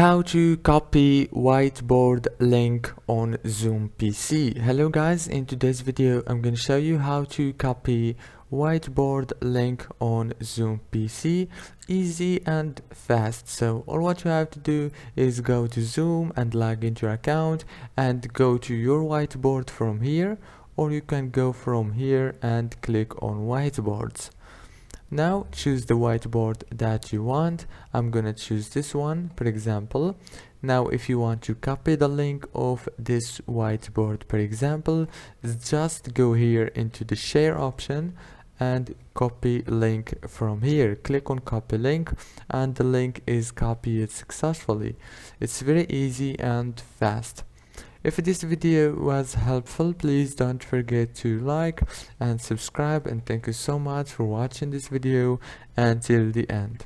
How to copy whiteboard link on Zoom PC. Hello guys, in today's video I'm going to show you how to copy whiteboard link on Zoom PC, easy and fast. So all what you have to do is go to Zoom and log into your account and go to your whiteboard from here, or you can go from here and click on whiteboards. Now choose the whiteboard that you want. I'm gonna choose this one, for example. Now if you want to copy the link of this whiteboard, for example, just go here into the share option and copy link from here. Click on copy link and the link is copied successfully. It's very easy and fast. If this video was helpful, please don't forget to like and subscribe, and thank you so much for watching this video until the end.